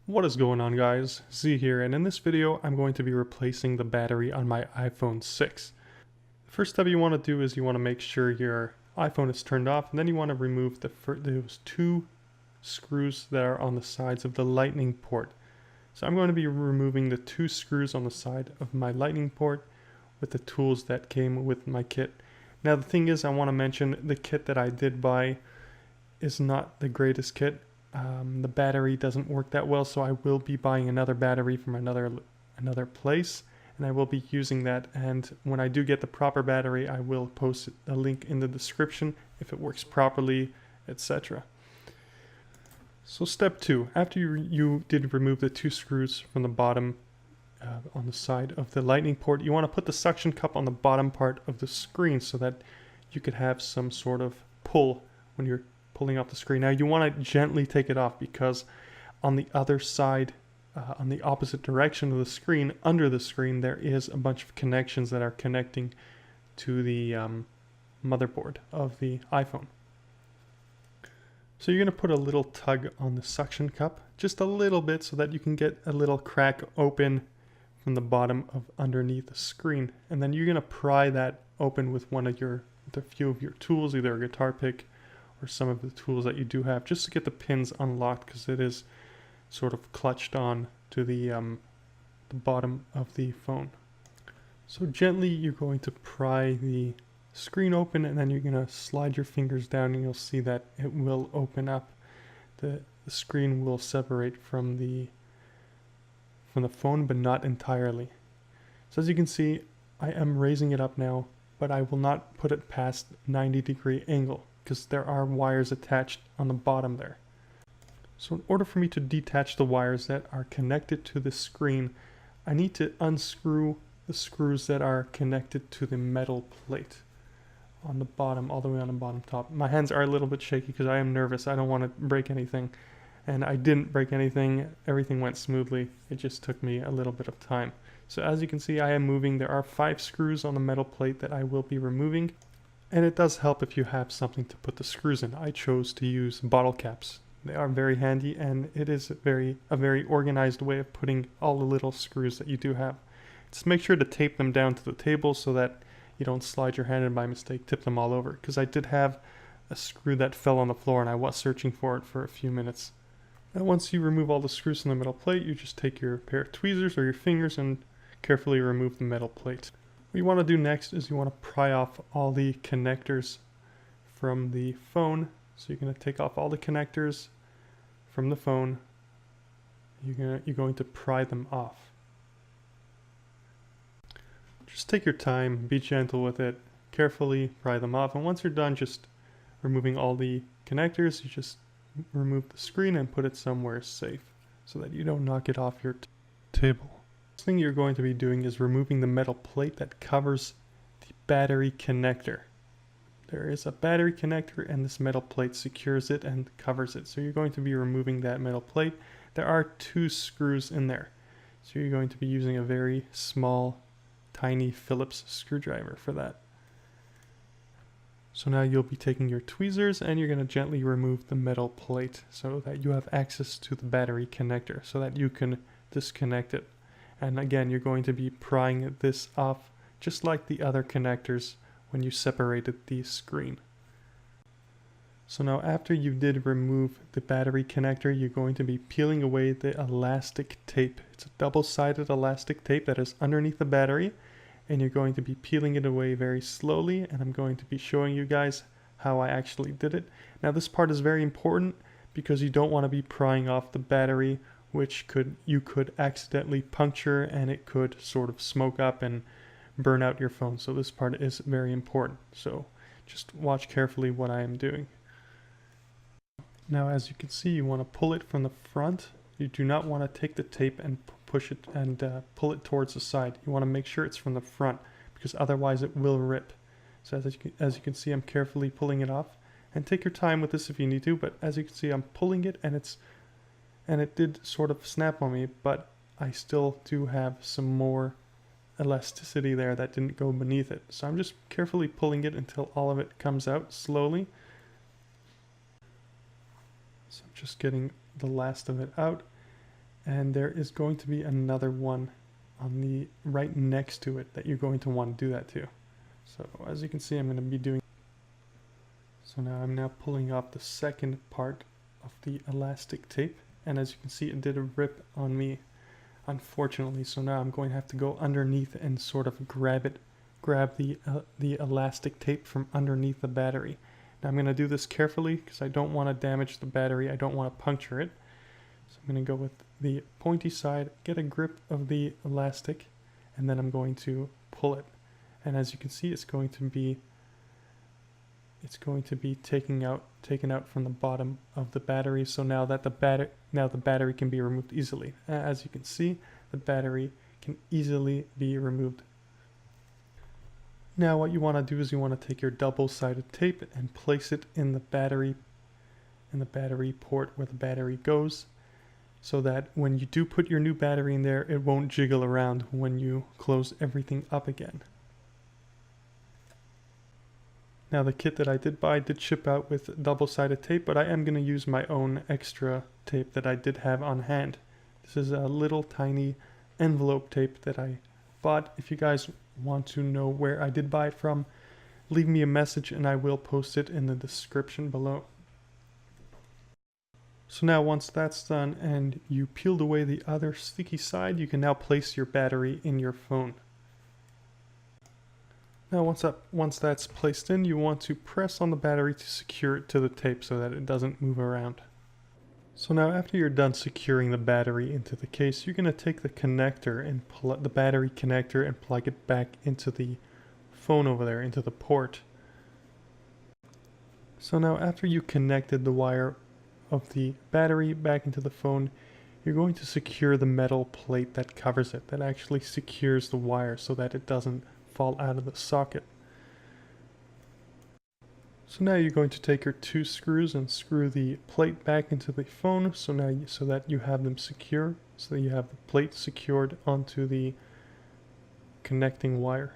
What is going on, guys? Z here, and in this video I'm going to be replacing the battery on my iPhone 6. The first step you want to do is you want to make sure your iPhone is turned off, and then you want to remove those two screws that are on the sides of the lightning port. So I'm going to be removing the two screws on the side of my lightning port with the tools that came with my kit. Now the thing is, I want to mention the kit that I did buy is not the greatest kit. The battery doesn't work that well, so I will be buying another battery from another place, and I will be using that. And when I do get the proper battery, I will post a link in the description if it works properly, etc. So step 2, after you did remove the two screws from the bottom on the side of the lightning port, you want to put the suction cup on the bottom part of the screen so that you could have some sort of pull when you're pulling off the screen. Now you want to gently take it off, because on the other side, on the opposite direction of the screen, under the screen, there is a bunch of connections that are connecting to the motherboard of the iPhone. So you're going to put a little tug on the suction cup, just a little bit, so that you can get a little crack open from the bottom of underneath the screen, and then you're going to pry that open with a few of your tools, either a guitar pick or some of the tools that you do have, just to get the pins unlocked, because it is sort of clutched on to the bottom of the phone. So gently you're going to pry the screen open, and then you're going to slide your fingers down, and you'll see that it will open up. The screen will separate from the phone, but not entirely. So as you can see, I am raising it up now, but I will not put it past 90-degree angle, because there are wires attached on the bottom there. So in order for me to detach the wires that are connected to the screen, I need to unscrew the screws that are connected to the metal plate on the bottom, all the way on the bottom top. My hands are a little bit shaky because I am nervous. I don't want to break anything, and I didn't break anything. Everything went smoothly. It just took me a little bit of time. So as you can see, I am moving. There are 5 screws on the metal plate that I will be removing. And it does help if you have something to put the screws in. I chose to use bottle caps. They are very handy, and it is a very organized way of putting all the little screws that you do have. Just make sure to tape them down to the table so that you don't slide your hand and by mistake tip them all over, because I did have a screw that fell on the floor and I was searching for it for a few minutes. And once you remove all the screws from the metal plate, you just take your pair of tweezers or your fingers and carefully remove the metal plate. What you want to do next is you want to pry off all the connectors from the phone. So you're going to take off all the connectors from the phone. You're going to pry them off. Just take your time, be gentle with it, carefully pry them off, and once you're done just removing all the connectors, you just remove the screen and put it somewhere safe so that you don't knock it off your table. Next thing you're going to be doing is removing the metal plate that covers the battery connector. There is a battery connector, and this metal plate secures it and covers it. So you're going to be removing that metal plate. There are 2 screws in there. So you're going to be using a very small, tiny Phillips screwdriver for that. So now you'll be taking your tweezers and you're going to gently remove the metal plate so that you have access to the battery connector so that you can disconnect it. And again, you're going to be prying this off just like the other connectors when you separated the screen. So now after you did remove the battery connector, you're going to be peeling away the elastic tape. It's a double-sided elastic tape that is underneath the battery, and you're going to be peeling it away very slowly, and I'm going to be showing you guys how I actually did it. Now this part is very important because you don't want to be prying off the battery, which you could accidentally puncture, and it could sort of smoke up and burn out your phone. So this part is very important. So just watch carefully what I am doing. Now as you can see, you want to pull it from the front. You do not want to take the tape and push it and pull it towards the side. You want to make sure it's from the front, because otherwise it will rip. So as you can see, I'm carefully pulling it off. And take your time with this if you need to, but as you can see, I'm pulling it, and it did sort of snap on me, but I still do have some more elasticity there that didn't go beneath it. So I'm just carefully pulling it until all of it comes out slowly. So I'm just getting the last of it out, and there is going to be another one on the right next to it that you're going to want to do that to. So as you can see, I'm going to be doing. So now I'm pulling off the second part of the elastic tape, and as you can see, it did a rip on me, unfortunately. So now I'm going to have to go underneath and sort of grab the elastic tape from underneath the battery. Now I'm going to do this carefully because I don't want to damage the battery. I don't want to puncture it. So I'm going to go with the pointy side, get a grip of the elastic, and then I'm going to pull it. And as you can see, it's going to be taken out from the bottom of the battery. So now that the battery can be removed easily. As you can see, the battery can easily be removed. Now what you want to do is you want to take your double-sided tape and place it in the battery port where the battery goes, so that when you do put your new battery in there, it won't jiggle around when you close everything up again. Now the kit that I did buy did ship out with double-sided tape, but I am going to use my own extra tape that I did have on hand. This is a little tiny envelope tape that I bought. If you guys want to know where I did buy it from, leave me a message and I will post it in the description below. So now once that's done and you peeled away the other sticky side, you can now place your battery in your phone. Now once that's placed in, you want to press on the battery to secure it to the tape so that it doesn't move around. So now after you're done securing the battery into the case, you're going to take the connector and the battery connector and plug it back into the phone over there, into the port. So now after you connected the wire of the battery back into the phone, you're going to secure the metal plate that covers it, that actually secures the wire so that it doesn't fall out of the socket. So now you're going to take your two screws and screw the plate back into the phone so that you have them secure, so that you have the plate secured onto the connecting wire.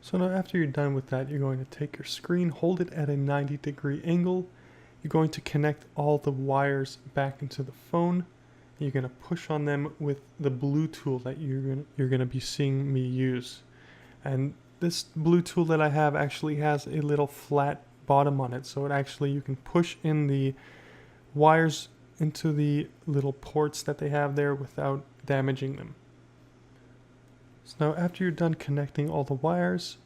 So now after you're done with that, you're going to take your screen, hold it at a 90-degree angle. You're going to connect all the wires back into the phone. You're going to push on them with the blue tool that you're going to be seeing me use. And this blue tool that I have actually has a little flat bottom on it, so you can push in the wires into the little ports that they have there without damaging them. So now after you're done connecting all the wires,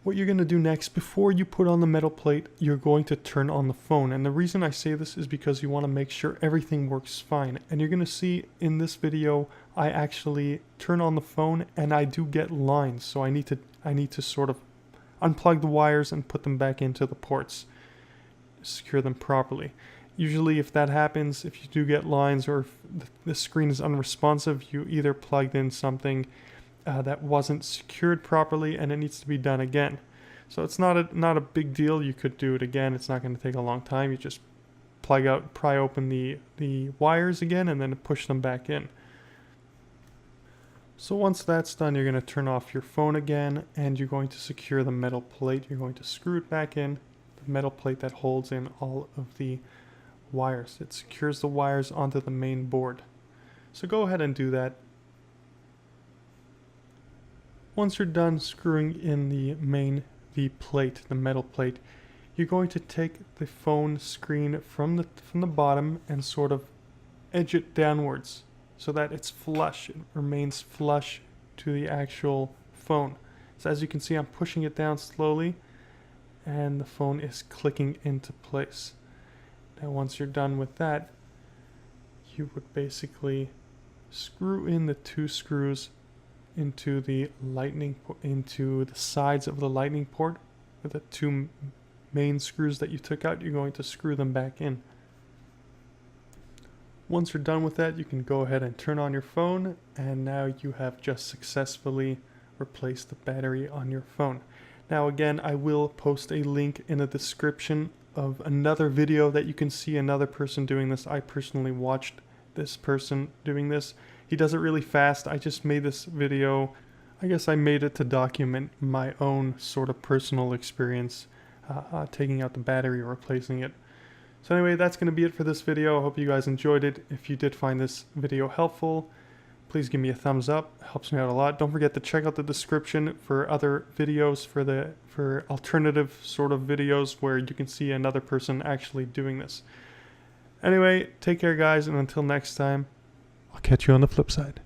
what you're going to do next, before you put on the metal plate, you're going to turn on the phone. And the reason I say this is because you want to make sure everything works fine. And you're going to see in this video, I actually turn on the phone and I do get lines. So I need to sort of unplug the wires and put them back into the ports, secure them properly. Usually if that happens, if you do get lines or if the screen is unresponsive, you either plugged in something that wasn't secured properly and it needs to be done again. So it's not a big deal. You could do it again. It's not going to take a long time. You just pry open the wires again and then push them back in. So once that's done, you're going to turn off your phone again and you're going to secure the metal plate. You're going to screw it back in, the metal plate that holds in all of the wires. It secures the wires onto the main board. So go ahead and do that. Once you're done screwing in the metal plate, you're going to take the phone screen from the bottom and sort of edge it downwards so that it's flush. It remains flush to the actual phone. So as you can see, I'm pushing it down slowly and the phone is clicking into place. Now once you're done with that, you would basically screw in the two screws into the sides of the lightning port. With the two main screws that you took out, you're going to screw them back in. Once you're done with that, you can go ahead and turn on your phone, and now you have just successfully replaced the battery on your phone. Now again, I will post a link in the description of another video that you can see another person doing this. I personally watched this person doing this. He does it really fast. I just made this video. I guess I made it to document my own sort of personal experience taking out the battery or replacing it. So anyway, that's going to be it for this video. I hope you guys enjoyed it. If you did find this video helpful, please give me a thumbs up. It helps me out a lot. Don't forget to check out the description for other videos, for alternative sort of videos where you can see another person actually doing this. Anyway, take care guys, and until next time, I'll catch you on the flip side.